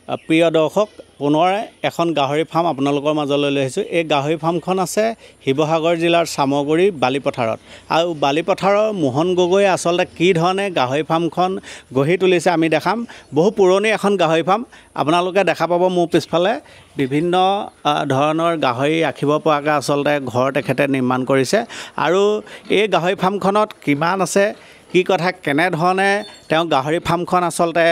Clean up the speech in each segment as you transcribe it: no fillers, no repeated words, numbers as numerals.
প্ৰিয় দৰ্শক পুনৰ এখন গাহৰি ফাৰ্ম আপোনালোকৰ মাজলৈ লৈ আহিছোঁ। এই গাহৰি ফাৰ্মখন আছে শিৱসাগৰ জিলাৰ চামগুৰি বালিপথাৰত। আৰু বালিপথাৰৰ মোহন গগৈ আচলতে কি ধৰণে গাহৰি ফাৰ্মখন গঢ়ি তুলিছে আমি দেখাম। বহু পুৰণি এখন গাহৰি ফাৰ্ম আপোনালোকে দেখা পাব মোৰ পিছফালে বিভিন্ন ধৰণৰ গাহৰি ৰাখিব পৰাকৈ আচলতে ঘৰ তেখেতে নিৰ্মাণ কৰিছে। আৰু এই গাহৰি ফাৰ্মখনত কিমান আছে, কি কথা, কেনেধৰণে তেওঁ গাহৰি ফাৰ্মখন আচলতে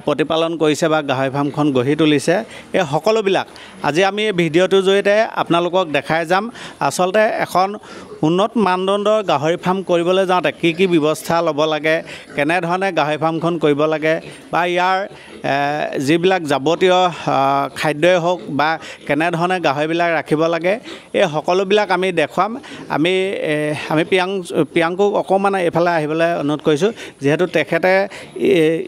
প্ৰতিপালন কৰিছে বা গাহৰি ফাৰ্মখন গঢ়ি তুলিছে, এই সকলোবিলাক আজি আমি এই ভিডিঅ'টোৰ জৰিয়তে আপোনালোকক দেখাই যাম। আচলতে এখন উন্নত মানদণ্ডৰ গাহৰি ফাৰ্ম কৰিবলৈ যাওঁতে কি কি ব্যৱস্থা ল'ব লাগে, কেনেধৰণে গাহৰি ফাৰ্মখন কৰিব লাগে বা ইয়াৰ যিবিলাক যাৱতীয় খাদ্যই হওক বা কেনেধৰণে গাহৰিবিলাক ৰাখিব লাগে, এই সকলোবিলাক আমি দেখুৱাম। আমি প্ৰিয়াংকুক অকণমান এইফালে আহিবলৈ অনুৰোধ কৰিছোঁ, যিহেতু তেখেতে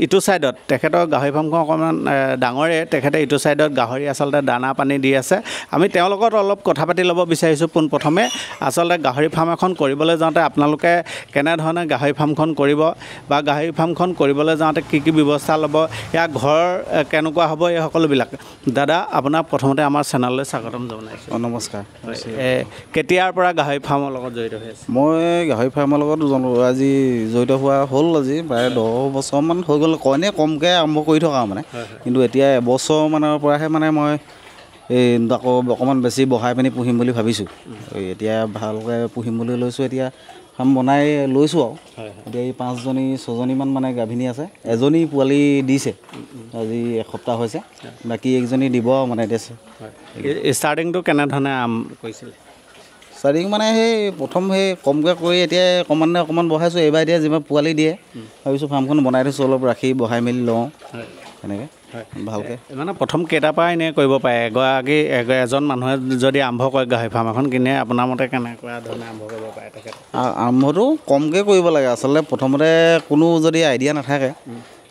ইটো ছাইডত তেখেতৰ গাহৰি ফাৰ্মখন অকণমান ডাঙৰে, তেখেতে ইটো ছাইডত গাহৰি আচলতে দানা পানী দি আছে। আমি তেওঁৰ লগত অলপ কথা পাতি ল'ব বিচাৰিছোঁ পোনপ্ৰথমে। আচলতে গাহৰি ফাৰ্ম এখন কৰিবলৈ যাওঁতে আপোনালোকে কেনেধৰণে গাহৰি ফাৰ্মখন কৰিব বা গাহৰি ফাৰ্মখন কৰিবলৈ যাওঁতে কি কি ব্যৱস্থা ল'ব, ইয়াৰ ঘৰ কেনেকুৱা হ'ব, এই সকলোবিলাক। দাদা, আপোনাক প্ৰথমতে আমাৰ চেনেললৈ স্বাগতম জনাইছোঁ। নমস্কাৰ। কেতিয়াৰ পৰা গাহৰি ফাৰ্মৰ লগত জড়িত হৈ আছে? মই গাহৰি ফাৰ্মৰ লগত আজি জড়িত হোৱা হ'ল আজি প্ৰায় 10 বছৰমান হৈ গ'ল। কয়নে কমকৈ আৰম্ভ কৰি থকা মানে, কিন্তু এতিয়া এবছৰমানৰ পৰাহে মানে মই আকৌ অকণমান বেছি বঢ়াই পিনি পুহিম বুলি ভাবিছোঁ। এতিয়া ভালকৈ পুহিম বুলি লৈছোঁ। এতিয়া ফাৰ্ম বনাই লৈছোঁ আৰু এতিয়া এই 5-6জনীমান মানে গাভিনী আছে। এজনী পোৱালি দিছে আজি এসপ্তাহ হৈছে, বাকী একজনী দিব আৰু মানে এতিয়া। ষ্টাৰ্টিংটো কেনেধৰণে কৰিছিলে? ষ্টাৰ্টিং মানে সেই প্ৰথম সেই কমকৈ কৰি এতিয়া অকণমান বঢ়াইছোঁ। এইবাৰ এতিয়া যিমান পোৱালি দিয়ে ভাবিছোঁ ফাৰ্মখন বনাই থৈছোঁ, অলপ ৰাখি বঢ়াই মেলি লওঁ তেনেকৈ ভালকৈ। মানে প্ৰথম কেইটাৰ পৰা এনেই কৰিব পাৰে এজন মানুহে যদি আৰম্ভ কৰে গাহৰি ফাৰ্ম এখন, কিনে আপোনাৰ মতে কেনেকুৱা ধৰণে আৰম্ভ কৰিব পাৰে তেখেতে? আৰম্ভটো কমকৈ কৰিব লাগে আচলতে। প্ৰথমতে কোনো যদি আইডিয়া নাথাকে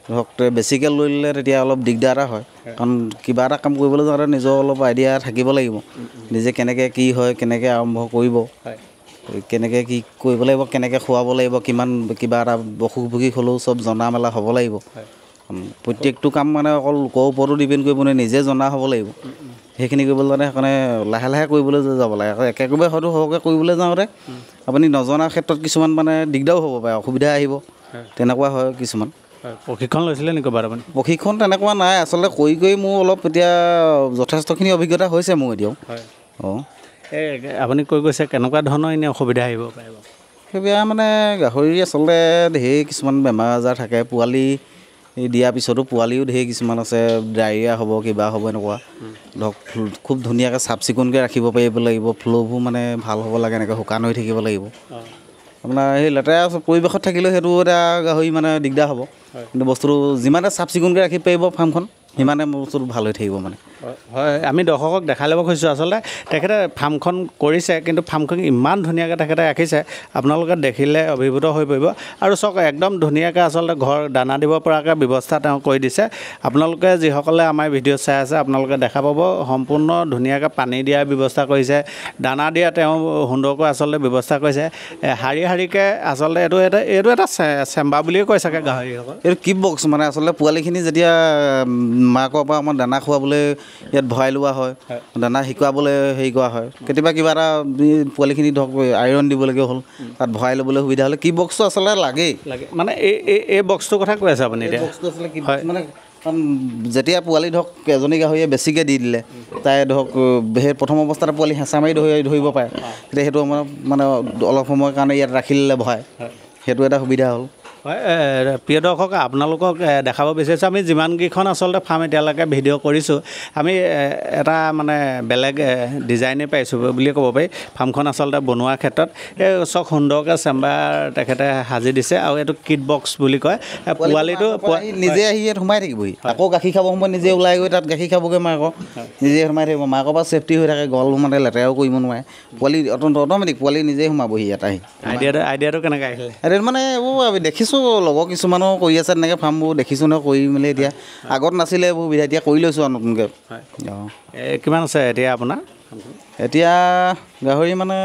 ধৰক বেছিকৈ লৈ ল'লে তেতিয়া অলপ দিগদাৰ এটা হয়, কাৰণ কিবা এটা কাম কৰিবলৈ যাওঁতে নিজৰ অলপ আইডিয়া থাকিব লাগিব। নিজে কেনেকৈ কি হয়, কেনেকৈ আৰম্ভ কৰিব, কেনেকৈ কি কৰিব লাগিব, কেনেকৈ খুৱাব লাগিব, কিবা এটা অসুখ ভোগী হ'লেও চব জনা মেলা হ'ব লাগিব। প্ৰত্যেকটো কাম মানে অকল লোকৰ ওপৰতো ডিপেণ্ড কৰিব নোৱাৰি, নিজে জনা হ'ব লাগিব। সেইখিনি কৰিবলৈ যাওঁতে সেইকাৰণে লাহে লাহে কৰিবলৈ যাব লাগে। আকৌ একেবাৰে হয়তো সৰহকৈ কৰিবলৈ যাওঁতে আপুনি নজনাৰ ক্ষেত্ৰত কিছুমান মানে দিগদাৰো হ'ব পাৰে, অসুবিধা আহিব, তেনেকুৱা হয় কিছুমান। প্ৰশিক্ষণ লৈছিলে নেকি বাৰু আপুনি? প্ৰশিক্ষণ তেনেকুৱা নাই আচলতে। কৰি মোৰ অলপ এতিয়া যথেষ্টখিনি অভিজ্ঞতা হৈছে মোৰ এতিয়াও। এই আপুনি কৈ গৈছে কেনেকুৱা ধৰণৰ এনেই অসুবিধা আহিব পাৰিব? সেইবিলাক মানে গাহৰি আচলতে ঢেৰ কিছুমান বেমাৰ আজাৰ থাকে। পোৱালি দিয়াৰ পিছতো পোৱালিও ঢেৰ কিছুমান আছে, ডায়েৰিয়া হ'ব, কিবা হ'ব, এনেকুৱা ধৰক খুব ধুনীয়াকৈ চাফ চিকুণকৈ ৰাখিব পাৰিব লাগিব। ফ্ল'বোৰ মানে ভাল হ'ব লাগে, এনেকৈ শুকান হৈ থাকিব লাগিব। আপোনাৰ সেই লেতেৰা পৰিৱেশত থাকিলেও সেইটো এটা গাহৰি মানে দিগদাৰ হ'ব। কিন্তু বস্তুটো যিমানে চাফ চিকুণকৈ ৰাখিব পাৰিব ফাৰ্মখন, সিমানে বস্তুটো ভাল হৈ থাকিব মানে। হয়, আমি দৰ্শকক দেখাই ল'ব খুজিছোঁ। আচলতে তেখেতে ফাৰ্মখন কৰিছে, কিন্তু ফাৰ্মখন ইমান ধুনীয়াকৈ তেখেতে ৰাখিছে, আপোনালোকে দেখিলে অভিভূত হৈ পৰিব। আৰু চাওক, একদম ধুনীয়াকৈ আচলতে ঘৰ দানা দিব পৰাকৈ ব্যৱস্থা তেওঁ কৰি দিছে। আপোনালোকে যিসকলে আমাৰ ভিডিঅ' চাই আছে, আপোনালোকে দেখা পাব সম্পূৰ্ণ ধুনীয়াকৈ পানী দিয়াৰ ব্যৱস্থা কৰিছে, দানা দিয়া তেওঁ সুন্দৰকৈ আচলতে ব্যৱস্থা কৰিছে। শাৰীকৈ আচলতে এইটো এটা চেম্বাৰ বুলিয়ে কয় চাগে গাহৰিসকল। এইটো কিপ বক্স মানে আচলতে পোৱালিখিনি যেতিয়া মাকৰ পৰা আমাৰ দানা খুৱাবলৈ ইয়াত ভৰাই লোৱা হয়, দানা শিকোৱাবলৈ হেৰি কৰা হয়। কেতিয়াবা কিবা এটা পোৱালিখিনি ধৰক আইৰণ দিবলগীয়া হ'ল, তাত ভৰাই ল'বলৈ সুবিধা হ'লে কিপ বক্সটো আচলতে লাগে মানে এই বক্সটোৰ কথা কৈ আছে আপুনি? এতিয়া বক্সটো আচলতে কিপ বক্স মানে কাৰণ যেতিয়া পোৱালি ধৰক এজনী গাহৰিয়ে বেছিকৈ দি দিলে, তাই ধৰক সেই প্ৰথম অৱস্থাতে পোৱালি হেঁচা মাৰি ধৰিব পাৰে, তেতিয়া সেইটো মানে অলপ সময়ৰ কাৰণে ইয়াত ৰাখি ল'লে ভৰাই, সেইটো এটা সুবিধা হ'ল। হয়, প্ৰিয় দৰ্শক, আপোনালোকক দেখাব বিচাৰিছোঁ আমি যিমানকেইখন আচলতে ফাৰ্ম এতিয়ালৈকে ভিডিঅ' কৰিছোঁ, আমি এটা মানে বেলেগ ডিজাইনেই পাইছোঁ বুলিয়ে ক'ব পাৰি ফাৰ্মখন আচলতে বনোৱাৰ ক্ষেত্ৰত। এই চক সুন্দৰকৈ চেম্বাৰ তেখেতে সাজি দিছে, আৰু এইটো কিট বক্স বুলি কয়। পোৱালিটো নিজে আহি ইয়াত সোমাই থাকিবহি, আকৌ গাখীৰ খাব সময়ত নিজে ওলাই গৈ তাত গাখীৰ খাবগৈ মাকক, নিজে সোমাই থাকিব। মাকৰ পৰা ছেফটি হৈ থাকে, গল মানে লেতেৰাও কৰিব নোৱাৰে। পোৱালি অট'মেটিক পোৱালি নিজেই সোমাবহি ইয়াত আহি। আইডিয়াটো কেনেকৈ আহিলে? এইটো মানে আমি দেখিছোঁ লগৰ কিছুমানো কৰি আছে তেনেকৈ ফাৰ্মবোৰ দেখিছোঁ নহয় কৰি মেলি। এতিয়া আগত নাছিলে এইবোৰ সুবিধা, এতিয়া কৰি লৈছোঁ আৰু নতুনকৈ। কিমান আছে এতিয়া আপোনাৰ? এতিয়া গাহৰি মানে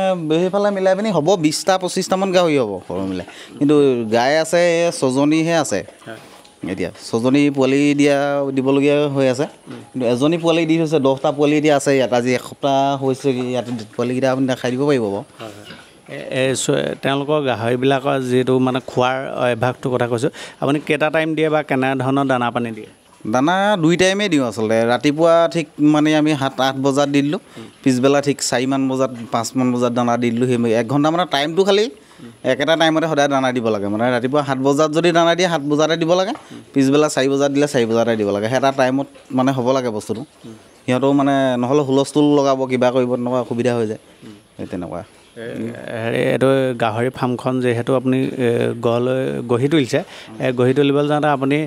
সেইফালে মিলাই পিনি হ'ব 20-25টামান গাহৰি হ'ব সৰু মিলাই, কিন্তু গাই আছে 6জনীহে আছে। এতিয়া 6জনী পোৱালি দিবলগীয়া হৈ আছে কিন্তু এজনী পোৱালি দি থৈছে 10টা পোৱালি এতিয়া আছে ইয়াত আজি এসপ্তাহ হৈছে ইয়াত পোৱালিকেইটা আপুনি দেখাই দিব পাৰিব বাৰু তেওঁলোকৰ গাহৰিবিলাকৰ যিটো মানে খোৱাৰ অভ্যাসটোৰ কথা কৈছোঁ আপুনি কেইটা টাইম দিয়ে বা কেনেধৰণৰ দানা পানী দিয়ে দানা 2 টাইমেই দিওঁ আচলতে ৰাতিপুৱা ঠিক মানে আমি 7-8 বজাত দি দিলোঁ পিছবেলা ঠিক 4মান বজাত 5মান বজাত দানা দি দিলোঁ সেই 1 ঘণ্টা মানে টাইমটো খালি একেটা টাইমতে সদায় দানা দিব লাগে মানে ৰাতিপুৱা 7 বজাত যদি দানা দিয়ে 7 বজাতে দিব লাগে পিছবেলা 4 বজাত দিলে 4 বজাতে দিব লাগে এটা টাইমত মানে হ'ব লাগে বস্তুটো সিহঁতেও মানে নহ'লে হুলস্থুল লগাব কিবা কৰিব তেনেকুৱা অসুবিধা হৈ যায় তেনেকুৱা হেৰি এইটো গাহৰি ফাৰ্মখন যিহেতু আপুনি গঢ়ি তুলিছে গঢ়ি তুলিবলৈ যাওঁতে আপুনি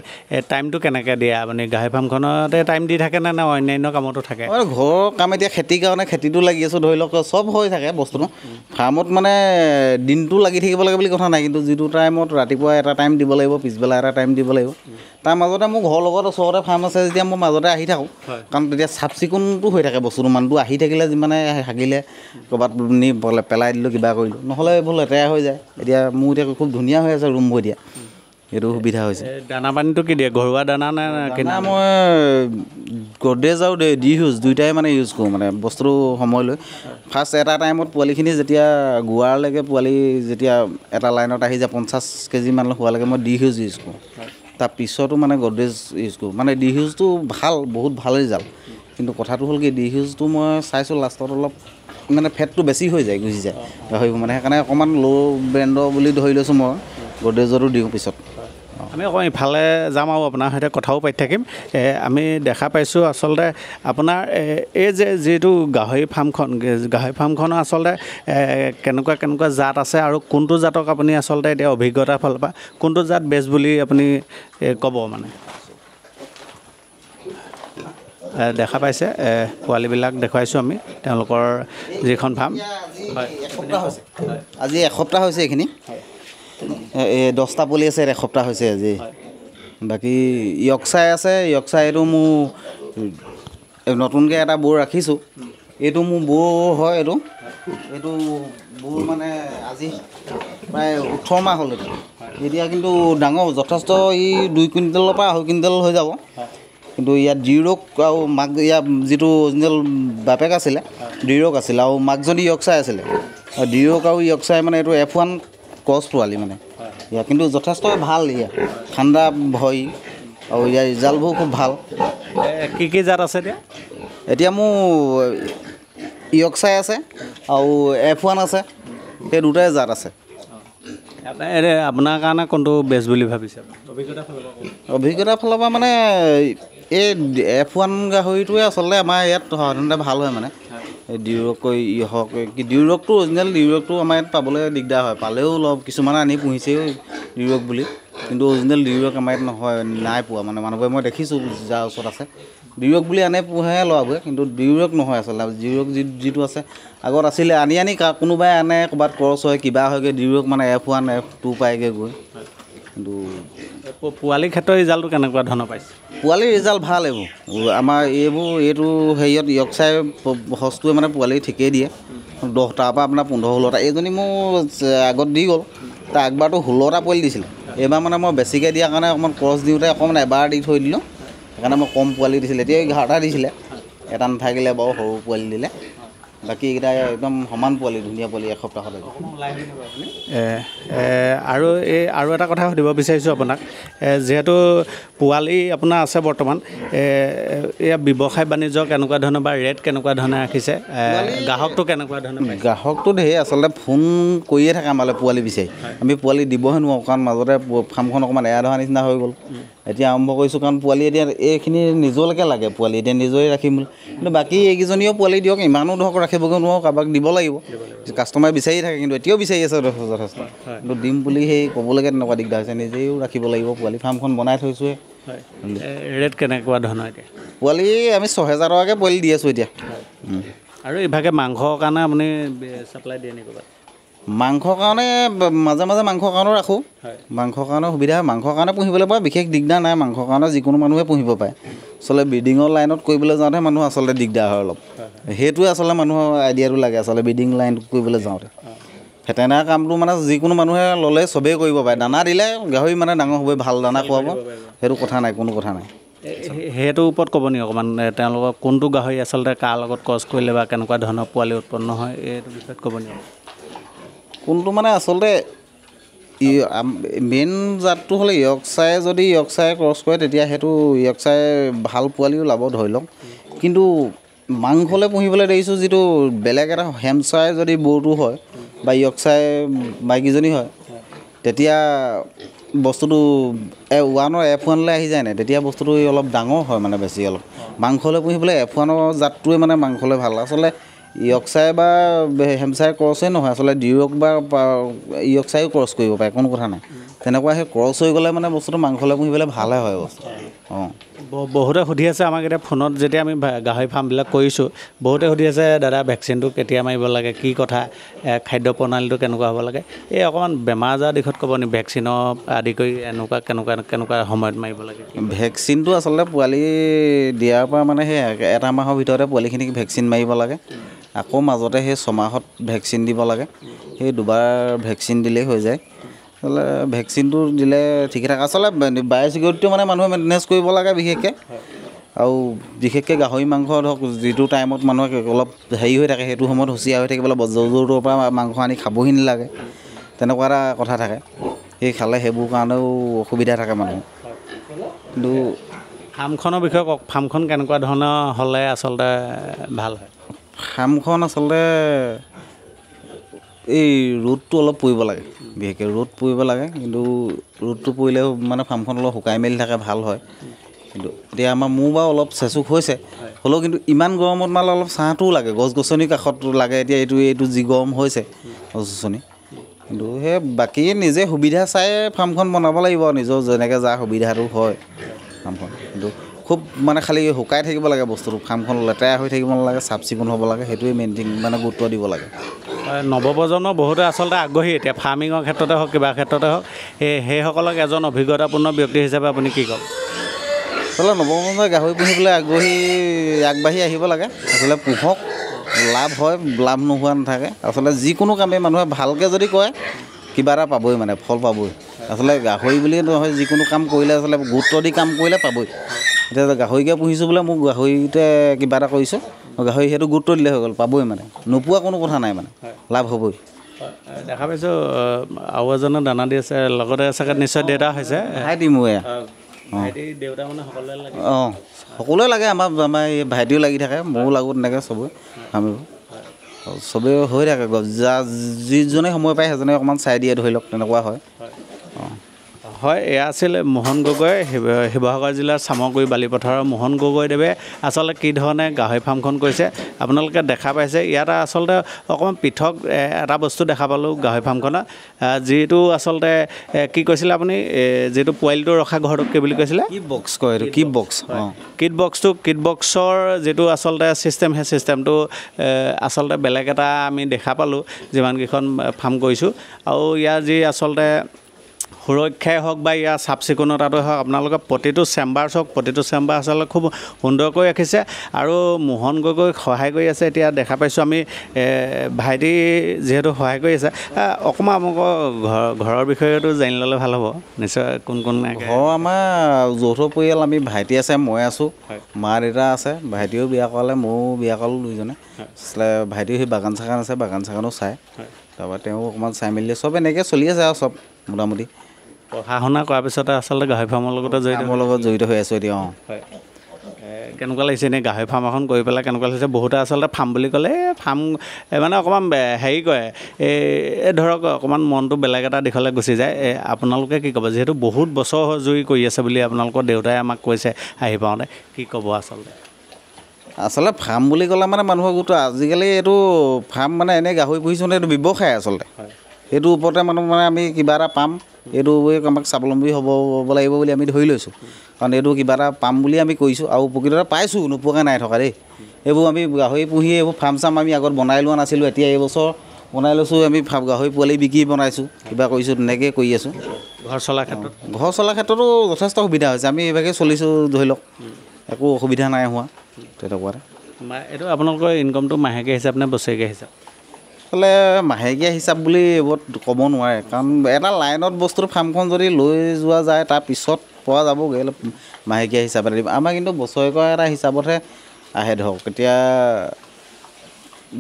টাইমটো কেনেকৈ দিয়ে আপুনি গাহৰি ফাৰ্মখনতে টাইম দি থাকে নে অন্যান্য কামতো থাকে ঘৰৰ কাম এতিয়া খেতিৰ কাৰণে খেতিটো লাগি আছোঁ ধৰি লওক চব হৈ থাকে বস্তুটো ফাৰ্মত মানে দিনটো লাগি থাকিব লাগে বুলি কথা নাই কিন্তু যিটো টাইমত ৰাতিপুৱা এটা টাইম দিব লাগিব পিছবেলা এটা টাইম দিব লাগিব তাৰ মাজতে মোৰ ঘৰৰ লগত ওচৰতে ফাৰ্ম আছে যেতিয়া মই মাজতে আহি থাকোঁ কাৰণ তেতিয়া চাফ চিকুণটো হৈ থাকে বস্তুটো মানুহটো আহি থাকিলে যিমানে হাগিলে ক'ৰবাত নি পেলাই দিলোঁ কিবা কৰিলোঁ নহ'লে এইবোৰ লেতেৰা হৈ যায় এতিয়া মোৰ এতিয়া খুব ধুনীয়া হৈ আছে ৰুমবোৰ এতিয়া সেইটো সুবিধা হৈছে দানা পানীটো কি দিয়ে ঘৰুৱা দানা নে কিনা মই গডৰেজ আৰু ডি হিউজ দুয়োটাই মানে ইউজ কৰোঁ মানে বস্তুটো সময় লৈ ফাৰ্ষ্ট এটা টাইমত পোৱালিখিনি যেতিয়া গোৱালৈকে পোৱালি যেতিয়া এটা লাইনত আহি যায় 50 কেজিমানলৈ হোৱালৈকে মই ডি হিউজ ইউজ কৰোঁ তাৰ পিছতো মানে গডৰেজ ইউজ কৰোঁ মানে ডি হিউজটো ভাল বহুত ভাল ৰিজাল্ট কিন্তু কথাটো হ'ল কি ডি হিউজটো মই চাইছোঁ লাষ্টত অলপ মানে ফেটটো বেছি হৈ যায় গুচি যায় গাহৰিবোৰ মানে সেইকাৰণে অকণমান ল' ব্ৰেণ্ডৰ বুলি ধৰি লৈছোঁ মই গডৰেজতো দিওঁ পিছত আমি অকণ ইফালে যাম আৰু আপোনাৰ সৈতে কথাও পাতি থাকিম আমি দেখা পাইছোঁ আচলতে আপোনাৰ এই যে যিটো গাহৰি ফাৰ্মখনৰ আচলতে কেনেকুৱা জাত আছে আৰু কোনটো জাতক আপুনি আচলতে এতিয়া অভিজ্ঞতাৰ ফালৰ পৰা কোনটো জাত বেষ্ট বুলি আপুনি ক'ব মানে দেখা পাইছে পোৱালিবিলাক দেখুৱাইছোঁ আমি তেওঁলোকৰ যিখন ফাৰ্ম আজি এসপ্তাহ হৈছে এইখিনি 10টা পোৱালি আছে 1 সপ্তাহ হৈছে আজি বাকী য়কচাই আছে য়কচাইটো মোৰ নতুনকৈ এটা বৰ ৰাখিছোঁ এইটো মোৰ বৰ হয় এইটো বৰ মানে আজি প্ৰায় 18 মাহ হ'ল এতিয়া কিন্তু ডাঙৰ যথেষ্ট ই 2 কুইণ্টেলৰ পৰা 2.5 কুইণ্টেল হৈ যাব কিন্তু ইয়াত ডিৰোগ আৰু মাক ইয়াত যিটো অৰিজিনেল বাপেক আছিলে ডিৰোগ আছিলে আৰু মাকজনী য়কচাই আছিলে আৰু ডিৰোগ আৰু য়কচাই মানে এইটো F1 ক্ৰছ পোৱালি মানে ইয়াৰ কিন্তু যথেষ্ট ভাল ইয়াৰ ঠাণ্ডা ভয় আৰু ইয়াৰ ৰিজাল্টবোৰ খুব ভাল কি জাত আছে এতিয়া মোৰ য়কচাই আছে আৰু F1 আছে সেই দুটাই জাত আছে আপোনাৰ কাৰণে কোনটো বেষ্ট বুলি ভাবিছে অভিজ্ঞতাৰ ফালৰ পৰা মানে এই F1 গাহৰিটোৱে আচলতে আমাৰ ইয়াত সাধাৰণতে ভাল হয় মানে ডিউৰককৈ হওক কি ডিউৰকটো অৰিজিনেল ডিউৰকটো আমাৰ ইয়াত পাবলৈ দিগদাৰ হয় পালেও অলপ কিছুমানে আনি পুহিছেও ডিউৰক বুলি কিন্তু অৰিজিনেল ডিউৰক আমাৰ ইয়াত নহয় নাই পোৱা মানে মানুহবোৰে মই দেখিছোঁ যাৰ ওচৰত আছে ডিউৰক বুলি আনে পোহে ল'ৰাবোৰে কিন্তু ডিউৰক নহয় আচলতে ডিউৰক যিটো আছে আগত আছিলে আনি কোনোবাই আনে ক'ৰবাত ক্ৰছ হয় কিবা হয়গৈ ডিউৰক মানে F1 F2 পায়গৈ গৈ কিন্তু পোৱালিৰ ক্ষেত্ৰত ৰিজাল্টটো কেনেকুৱা ধৰণৰ পাইছে পোৱালিৰ ৰিজাল্ট ভাল এইবোৰ আমাৰ এইটো হেৰিয়ত য়কচাই সচটোৱে মানে পোৱালি ঠিকেই দিয়ে 10টাৰ পৰা আপোনাৰ 15-16টা এইজনী মোৰ আগত দি গ'ল তাৰ আগবাৰটো 16টা পোৱালি দিছিলে এইবাৰ মানে মই বেছিকৈ দিয়াৰ কাৰণে অকণমান ক্ৰছ দিওঁতে অকণমান এবাৰ দি থৈ দিলোঁ সেইকাৰণে মই কম পোৱালি দিছিলে এতিয়া 11টা দিছিলে এটা নাথাকিলে বাৰু সৰু পোৱালি দিলে বাকী এইকেইটা একদম সমান পোৱালি ধুনীয়া পোৱালি এসপ্তাহত আৰু এটা কথা সুধিব বিচাৰিছোঁ আপোনাক যিহেতু পোৱালি আপোনাৰ আছে বৰ্তমান এয়া ব্যৱসায় বাণিজ্য কেনেকুৱা ধৰণৰ বা ৰেট কেনেকুৱা ধৰণে ৰাখিছে গ্ৰাহকটো কেনেকুৱা ধৰণৰ গ্ৰাহকটো ধেৰ আচলতে ফোন কৰিয়ে থাকে আমালৈ পোৱালি বিচাৰি আমি পোৱালি দিবহে নোৱাৰোঁ কাৰণ মাজতে ফাৰ্মখন অকণমান এৰা ধৰা নিচিনা হৈ গ'ল এতিয়া আৰম্ভ কৰিছোঁ কাৰণ পোৱালি এতিয়া এইখিনি নিজলৈকে লাগে পোৱালি এতিয়া নিজৰে ৰাখিম বুলি কিন্তু বাকী এইকেইজনীও পোৱালি দিয়ক ইমানো ধৰক ৰাখিবগৈ নোৱাৰোঁ কাৰোবাক দিব লাগিব কাষ্টমাৰে বিচাৰি থাকে কিন্তু এতিয়াও বিচাৰি আছে যথেষ্ট কিন্তু দিম বুলি সেই ক'বলৈকে তেনেকুৱা দিগদাৰ হৈছে নিজেও ৰাখিব লাগিব পোৱালি ফাৰ্মখন বনাই থৈছোঁহে ৰেট কেনেকুৱা ধৰণৰ এতিয়া পোৱালি আমি 6,000 টকাকৈ পোৱালি দি আছোঁ এতিয়া আৰু ইভাগে মাংসৰ কাৰণে আপুনি ছাপ্লাই দিয়ে নেকি ক'ৰবাত মাংসৰ কাৰণে মাজে মাজে মাংসৰ কাৰণেও ৰাখোঁ মাংসৰ কাৰণে সুবিধা হয় মাংসৰ কাৰণে পুহিবলৈ পৰা বিশেষ দিগদাৰ নাই মাংসৰ কাৰণে যিকোনো মানুহে পুহিব পাৰে আচলতে ব্ৰিডিঙৰ লাইনত কৰিবলৈ যাওঁতে মানুহ আচলতে দিগদাৰ হয় অলপ সেইটোৱে আচলতে মানুহৰ আইডিয়াটো লাগে আচলতে ব্ৰিডিং লাইন কৰিবলৈ যাওঁতে ভেটেনাৰী কামটো মানে যিকোনো মানুহে ল'লে চবেই কৰিব পাৰে দানা দিলে গাহৰি মানে ডাঙৰ হ'বই ভাল দানা খুৱাব সেইটো কথা নাই কোনো কথা নাই সেইটোৰ ওপৰত ক'ব নেকি অকণমান তেওঁলোকক কোনটো গাহৰি আচলতে কাৰ লগত ক্ৰছ কৰিলে বা কেনেকুৱা ধৰণৰ পোৱালি উৎপন্ন হয় এইটো বিষয়ত ক'ব নেকি কোনটো মানে আচলতে মেইন জাতটো হ'লে য়ৰ্কশ্বায়াৰ যদি য়ৰ্কশ্বায়াৰ ক্ৰছ কৰে তেতিয়া সেইটো য়ৰ্কশ্বায়াৰ ভাল পোৱালি ওলাব ধৰি লওক কিন্তু মাংসলৈ পুহিবলৈ দেখিছোঁ যিটো বেলেগ এটা হেম্পশ্বায়াৰ যদি বৌটো হয় বা য়ৰ্কশ্বায়াৰ মাইকীজনী হয় তেতিয়া বস্তুটো F1ৰ F1লৈ আহি যায় নাই তেতিয়া বস্তুটো অলপ ডাঙৰ হয় মানে বেছি অলপ মাংসলৈ পুহিবলৈ F1ৰ জাতটোৱে মানে মাংসলৈ ভাল আচলতে য়ৰ্কশ্বায়াৰ বা হেম্পশ্বায়াৰ ক্ৰছেই নহয় আচলতে ডিউৰক বা য়ৰ্কশ্বায়াৰো ক্ৰছ কৰিব পাৰে কোনো কথা নাই তেনেকুৱা সেই ক্ৰছ হৈ গ'লে মানে বস্তুটো মাংসলৈ পুহিবলৈ ভালহে হয় বস্তু অঁ বহুতে সুধি আছে আমাক এতিয়া ফোনত যেতিয়া আমি গাহৰি ফাৰ্মবিলাক কৰিছোঁ বহুতে সুধি আছে দাদা ভেকচিনটো কেতিয়া মাৰিব লাগে কি কথা খাদ্য প্ৰণালীটো কেনেকুৱা হ'ব লাগে এই অকণমান বেমাৰ আজাৰ দিশত ক'ব নি ভেকচিনৰ আদি কৰি এনেকুৱা কেনেকুৱা সময়ত মাৰিব লাগে ভেকচিনটো আচলতে পোৱালি দিয়াৰ পৰা মানে সেই এটা মাহৰ ভিতৰতে পোৱালিখিনিক ভেকচিন মাৰিব লাগে আকৌ মাজতে সেই ছমাহত ভেকচিন দিব লাগে সেই দুবাৰ ভেকচিন দিলেই হৈ যায় আচলতে ভেকচিনটো দিলে ঠিকে থাকে আচলতে বায়'চিকিউৰিটিটো মানে মানুহে মেইনটেনেঞ্চ কৰিব লাগে বিশেষকৈ আৰু বিশেষকৈ গাহৰি মাংস ধৰক যিটো টাইমত মানুহে অলপ হেৰি হৈ থাকে সেইটো সময়ত হুঁচিয়াৰ হৈ থাকিবলৈ য'ৰ য'ৰ পৰা মাংস আনি খাবহি নালাগে তেনেকুৱা এটা কথা থাকে সেই খালে সেইবোৰ কাৰণেও অসুবিধা থাকে মানুহৰ কিন্তু ফাৰ্মখনৰ বিষয়ে কওক ফাৰ্মখন কেনেকুৱা ধৰণৰ হ'লে আচলতে ভাল হয় ফাৰ্মখন আচলতে এই ৰ'দটো অলপ পৰিব লাগে বিশেষকৈ ৰ'দ পৰিব লাগে কিন্তু ৰ'দটো পৰিলেও মানে ফাৰ্মখন অলপ শুকাই মেলি থাকে ভাল হয় কিন্তু এতিয়া আমাৰ মোৰ বাৰু অলপ চেচুক হৈছে হ'লেও কিন্তু ইমান গৰমত মানে অলপ ছাঁটোও লাগে গছ গছনিৰ কাষত লাগে এতিয়া এইটো যি গৰম হৈছে গছ গছনি কিন্তু সেই বাকী নিজে সুবিধা চাই ফাৰ্মখন বনাব লাগিব নিজৰ যেনেকৈ যাৰ সুবিধাটো হয় ফাৰ্মখন কিন্তু খুব মানে খালি শুকাই থাকিব লাগে বস্তুটো ফাৰ্মখন লেতেৰা হৈ থাকিব নালাগে চাফ চিকুণ হ'ব লাগে সেইটোৱে মেইন থিং মানে গুৰুত্ব দিব লাগে নৱপ্ৰজন্মৰ বহুতে আচলতে আগ্ৰহী এতিয়া ফাৰ্মিঙৰ ক্ষেত্ৰতে হওক কিবা ক্ষেত্ৰতে হওক সেইসকলক এজন অভিজ্ঞতাপূৰ্ণ ব্যক্তি হিচাপে আপুনি কি ক'ব আচলতে নৱপ্ৰজন্মই গাহৰি পুহিবলৈ আগ্ৰহী আগবাঢ়ি আহিব লাগে আচলতে পোহক লাভ হয় লাভ নোহোৱা নাথাকে আচলতে যিকোনো কামেই মানুহে ভালকৈ যদি কৰে কিবা এটা পাবই মানে ফল পাবই আচলতে গাহৰি বুলিয়ে নহয় যিকোনো কাম কৰিলে আচলতে গুৰুত্ব দি কাম কৰিলে পাবই এতিয়া গাহৰিকে পুহিছোঁ বোলে মোক গাহৰিতে কিবা এটা কৰিছোঁ গাহৰি সেইটো গুৰুত্ব দিলে হৈ গ'ল পাবই মানে নোপোৱা কোনো কথা নাই মানে লাভ হ'বই দেখা পাইছোঁ আৰু এজনে দানা দি আছে লগতে চাগে নিশ্চয় দেউতা হৈছে ভাইটি মোৰ দেউতা মানে সকলোৱে লাগে অঁ সকলোৱে লাগে আমাৰ এই ভাইটিও লাগি থাকে ময়ো লাগো তেনেকৈ চবেই আমি চবেই হৈ থাকে যিজনে সময় পায় সেইজনে অকণমান চাই দিয়ে ধৰি লওক তেনেকুৱা হয় অঁ হয় এয়া আছিল মোহন গগৈ শিৱসাগৰ জিলাৰ চামগুৰি বালিপথাৰৰ মোহন গগৈদেৱে আচলতে কি ধৰণে গাহৰি ফাৰ্মখন কৰিছে আপোনালোকে দেখা পাইছে ইয়াত আচলতে অকণমান পৃথক এটা বস্তু দেখা পালোঁ গাহৰি ফাৰ্মখনত যিটো আচলতে কি কৈছিলে আপুনি যিটো পোৱালিটো ৰখা ঘৰটোক কি বুলি কৈছিলে কিট বক্স কয় এইটো কিট বক্স অঁ কিট বক্সৰ যিটো আচলতে চিষ্টেম সেই চিষ্টেমটো আচলতে বেলেগ এটা আমি দেখা পালোঁ যিমানকেইখন ফাৰ্ম কৰিছোঁ আৰু ইয়াৰ যি আচলতে সুৰক্ষাই হওক বা ইয়াৰ চাফ চিকুণতাটোৱে হওক আপোনালোকে প্ৰতিটো চেম্বাৰ চাওক প্ৰতিটো চেম্বাৰ আচলতে খুব সুন্দৰকৈ ৰাখিছে আৰু মোহন গগৈক সহায় কৰি আছে এতিয়া দেখা পাইছোঁ আমি ভাইটি যিহেতু সহায় কৰি আছে অকণমান আপোনালোকৰ ঘৰৰ বিষয়েতো জানি ল'লে ভাল হ'ব নিশ্চয় কোন ঘৰ আমাৰ যৌথ পৰিয়াল আমি ভাইটি আছে মই আছোঁ মা দেউতা আছে ভাইটিও বিয়া কৰালে ময়ো বিয়া কৰালোঁ দুইজনে ভাইটিও সেই বাগান চাগান আছে বাগান চাগানো চায় তাৰপৰা তেওঁ অকণমান চাই মেলি চব এনেকৈ চলি আছে আৰু চব মোটামুটি পঢ়া শুনা কৰাৰ পিছতে আচলতে গাহৰি ফাৰ্মৰ লগতে জড়িত হৈ আছোঁ এতিয়া অঁ হয় কেনেকুৱা লাগিছে এনেই গাহৰি ফাৰ্ম এখন কৰি পেলাই কেনেকুৱা লাগিছে বহুতে আচলতে ফাৰ্ম বুলি ক'লে ফাৰ্ম মানে অকণমান হেৰি কৰে এই ধৰক অকণমান মনটো বেলেগ এটা দিশলৈ গুচি যায় আপোনালোকে কি ক'ব যিহেতু বহুত বছৰ জুৰি কৰি আছে বুলি আপোনালোকৰ দেউতাই আমাক কৈছে আহি পাওঁতে কি ক'ব আচলতে ফাৰ্ম বুলি ক'লে মানে মানুহৰ গুৰুত্ব আজিকালি এইটো ফাৰ্ম মানে এনেই গাহৰি পুহিছোঁ এইটো ব্যৱসায় আচলতে সেইটোৰ ওপৰতে মানে আমি কিবা এটা পাম এইটো আমাক স্বাৱলম্বী হ'ব লাগিব বুলি আমি ধৰি লৈছোঁ কাৰণ এইটো কিবা এটা পাম বুলি আমি কৰিছোঁ আৰু প্ৰকৃততে পাইছোঁ নোপোৱাকৈ নাই থকা দেই এইবোৰ আমি গাহৰি পুহি এইবোৰ ফাৰ্ম চাৰ্ম আমি আগত বনাই লোৱা নাছিলোঁ এতিয়া এইবছৰ বনাই লৈছোঁ আমি গাহৰি পোৱালি বিকি বনাইছোঁ কিবা কৰিছোঁ তেনেকৈয়ে কৰি আছোঁ ঘৰ চলাৰ ক্ষেত্ৰতো যথেষ্ট সুবিধা হৈছে আমি এইভাগে চলিছোঁ ধৰি লওক একো অসুবিধা নাই হোৱা তেনেকুৱাতে এইটো আপোনালোকৰ ইনকমটো মাহেকীয়া হিচাপ নে বছৰেকীয়া হিচাপ আচলতে মাহেকীয়া হিচাপ বুলি এইবোৰত ক'ব নোৱাৰে কাৰণ এটা লাইনত বস্তুটো ফাৰ্মখন যদি লৈ যোৱা যায় তাৰ পিছত পোৱা যাবগৈ মাহেকীয়া হিচাপে দিব আমাৰ কিন্তু বছৰেকৰ এটা হিচাপতহে আহে ধৰক এতিয়া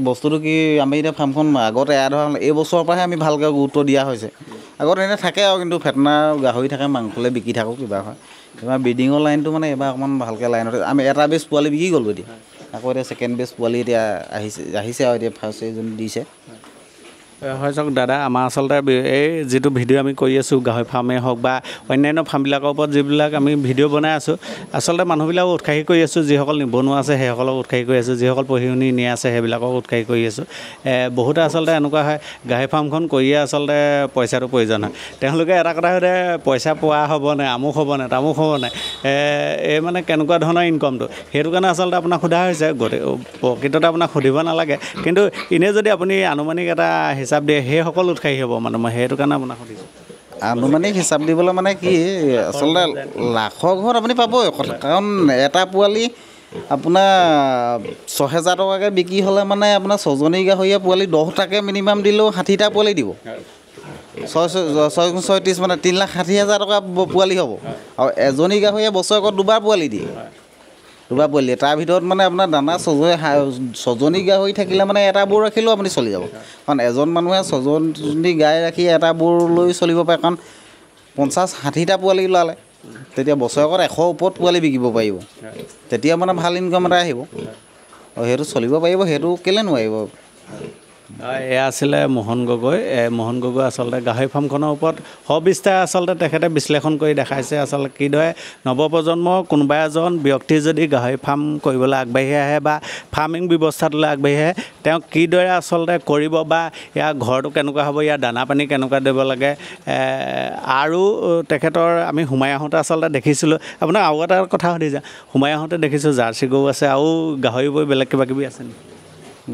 বস্তুটো কি আমি এতিয়া ফাৰ্মখন আগতে এয়া ধৰা এই বছৰৰ পৰাহে আমি ভালকৈ গুৰুত্ব দিয়া হৈছে আগতে এনে থাকে আৰু কিন্তু ফেটনা গাহৰি থাকে মাংসলৈ বিকি থাকোঁ কিবা হয় এইবাৰ ব্ৰিডিঙৰ লাইনটো মানে এইবাৰ অকণমান ভালকৈ লাইনত আমি এটা বেচ পোৱালি বিকি গ'লোঁ এতিয়া আকৌ এতিয়া ছেকেণ্ড বেচ পোৱালি এতিয়া আহিছে আৰু এতিয়া ফাৰ্ষ্ট এজন দিছে হয় চাওক দাদা আমাৰ আচলতে এই যিটো ভিডিঅ' আমি কৰি আছোঁ গাহৰি ফাৰ্মেই হওক বা অন্যান্য ফাৰ্মবিলাকৰ ওপৰত যিবিলাক আমি ভিডিঅ' বনাই আছোঁ আচলতে মানুহবিলাকক উৎসাহী কৰি আছোঁ যিসকল নিবনুৱা আছে সেইসকলক উৎসাহী কৰি আছোঁ যিসকল পঢ়ি শুনি নি আছে সেইবিলাকক উৎসাহী কৰি আছোঁ বহুতে আচলতে এনেকুৱা হয় গাহৰি ফাৰ্মখন কৰিয়ে আচলতে পইচাটো প্ৰয়োজন হয় তেওঁলোকে এটা কথা সোধে পইচা পোৱা হ'বনে আমুক হ'বনে তামুক হ'বনে এই মানে কেনেকুৱা ধৰণৰ ইনকমটো সেইটো কাৰণে আচলতে আপোনাক সোধা হৈছে প্ৰকৃততে আপোনাক সুধিব নালাগে কিন্তু এনেই যদি আপুনি আনুমানিক এটা হিচাপ দিয়ে সেইসকল উৎসাহী হ'ব মানে মই সেইটো কাৰণে আপোনাক সুধিছোঁ আনুমানিক হিচাপ দিবলৈ মানে কি আচলতে লাখৰ ঘৰত আপুনি পাবই কথা কাৰণ এটা পোৱালি আপোনাৰ 6,000 টকাকৈ বিক্ৰী হ'লে মানে আপোনাৰ 6জনী গাহৰিয়ে পোৱালি 10টাকৈ মিনিমাম দিলেও 60টা পোৱালি দিব 6 মানে 3,60,000 টকা পোৱালি হ'ব আৰু এজনী গাহৰিয়ে বছৰেকত 2বাৰ পোৱালি দিয়ে 2বাৰ পোৱালি দিয়ে তাৰ ভিতৰত মানে আপোনাৰ দানা 6জনী গাহৰি থাকিলে মানে এটা বোৰ ৰাখিলেও আপুনি চলি যাব কাৰণ এজন মানুহে 6জনী গাই ৰাখি এটা বোৰ লৈ চলিব পাৰে কাৰণ 50-60টা পোৱালি ওলালে তেতিয়া বছৰেকত 100 ওপৰত পোৱালি বিকিব পাৰিব তেতিয়া মানে ভাল ইনকাম এটা আহিব আৰু সেইটো চলিব পাৰিব সেইটো কেলৈ নোৱাৰিব এয়া আছিলে মোহন গগৈ মোহন গগৈ আচলতে গাহৰি ফাৰ্মখনৰ ওপৰত সবিস্তাৰে আচলতে তেখেতে বিশ্লেষণ কৰি দেখাইছে আচলতে কিদৰে নৱপ্ৰজন্মৰ কোনোবা এজন ব্যক্তি যদি গাহৰি ফাৰ্ম কৰিবলৈ আগবাঢ়ি আহে বা ফাৰ্মিং ব্যৱস্থাটোলৈ আগবাঢ়ি আহে তেওঁক কিদৰে আচলতে কৰিব বা ইয়াৰ ঘৰটো কেনেকুৱা হ'ব ইয়াৰ দানা পানী কেনেকুৱা দিব লাগে আৰু তেখেতৰ আমি সোমাই আহোঁতে আচলতে দেখিছিলোঁ আপোনাক আৰু এটা কথা সুধি যাওঁ সোমাই আহোঁতে দেখিছোঁ জাৰ্চি গৰু আছে আৰু গাহৰিবোৰ বেলেগ কিবা কিবি আছে নেকি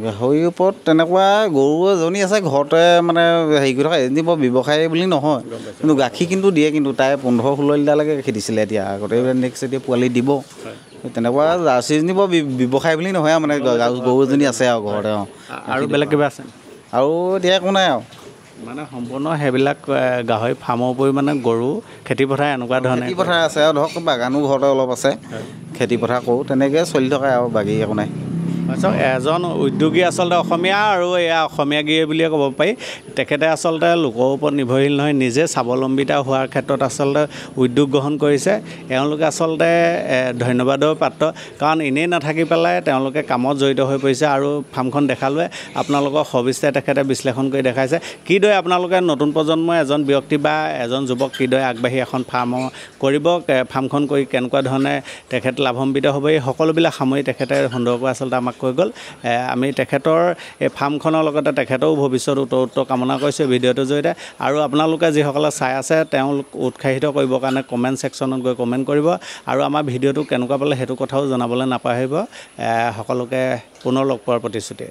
গাহৰিৰ ওপৰত তেনেকুৱা গৰু এজনী আছে ঘৰতে মানে হেৰি কৰি থকা এজনী বৰ ব্যৱসায় বুলি নহয় কিন্তু গাখীৰ কিন্তু দিয়ে কিন্তু তাই 15-16 লিটাৰলৈকে গাখীৰ দিছিলে এতিয়া আগতে নেক্সট এতিয়া পোৱালি দিব তেনেকুৱা জাৰ্চিজনী বৰ ব্যৱসায় বুলি নহয় আৰু মানে গৰু এজনী আছে আৰু ঘৰতে আৰু বেলেগ কিবা আছে আৰু এতিয়া একো নাই আৰু মানে সম্পূৰ্ণ সেইবিলাক গাহৰি ফাৰ্মৰ উপৰি মানে গৰু খেতিপথাৰ এনেকুৱা ধৰণে খেতিপথাৰ আছে আৰু ধৰক বাগানো ঘৰতে অলপ আছে খেতিপথাৰ কৰোঁ তেনেকৈ চলি থকা আৰু বাকী একো নাই এজন উদ্যোগী আচলতে অসমীয়া আৰু এয়া অসমীয়াগিৰি বুলিয়ে ক'ব পাৰি তেখেতে আচলতে লোকৰ ওপৰত নিৰ্ভৰশীল নহয় নিজে স্বাৱলম্বিতা হোৱাৰ ক্ষেত্ৰত আচলতে উদ্যোগ গ্ৰহণ কৰিছে এওঁলোকে আচলতে ধন্যবাদৰ পাত্ৰ কাৰণ এনেই নাথাকি পেলাই তেওঁলোকে কামত জড়িত হৈ পৰিছে আৰু ফাৰ্মখন দেখালোৱে আপোনালোকক সবিস্তাৰে তেখেতে বিশ্লেষণ কৰি দেখাইছে কিদৰে আপোনালোকে নতুন প্ৰজন্মৰ এজন ব্যক্তি বা এজন যুৱক কিদৰে আগবাঢ়ি এখন কৰিব ফাৰ্মখন কৰি কেনেকুৱা ধৰণে তেখেত লাভান্বিত হ'ব এই সকলোবিলাক সামৰি তেখেতে সুন্দৰকৈ আচলতে আমাক কৈ গ'ল আমি তেখেতৰ এই ফাৰ্মখনৰ লগতে তেখেতৰো ভৱিষ্যত উত্তৰ কামনা কৰিছোঁ ভিডিঅ'টোৰ জৰিয়তে আৰু আপোনালোকে যিসকলে চাই আছে তেওঁলোক উৎসাহিত কৰিবৰ কাৰণে কমেণ্ট ছেকশ্যনত গৈ কমেণ্ট কৰিব আৰু আমাৰ ভিডিঅ'টো কেনেকুৱা পালে সেইটো কথাও জনাবলৈ নাপাহৰিব সকলোকে পুনৰ লগ পোৱাৰ প্ৰতিশ্ৰুতি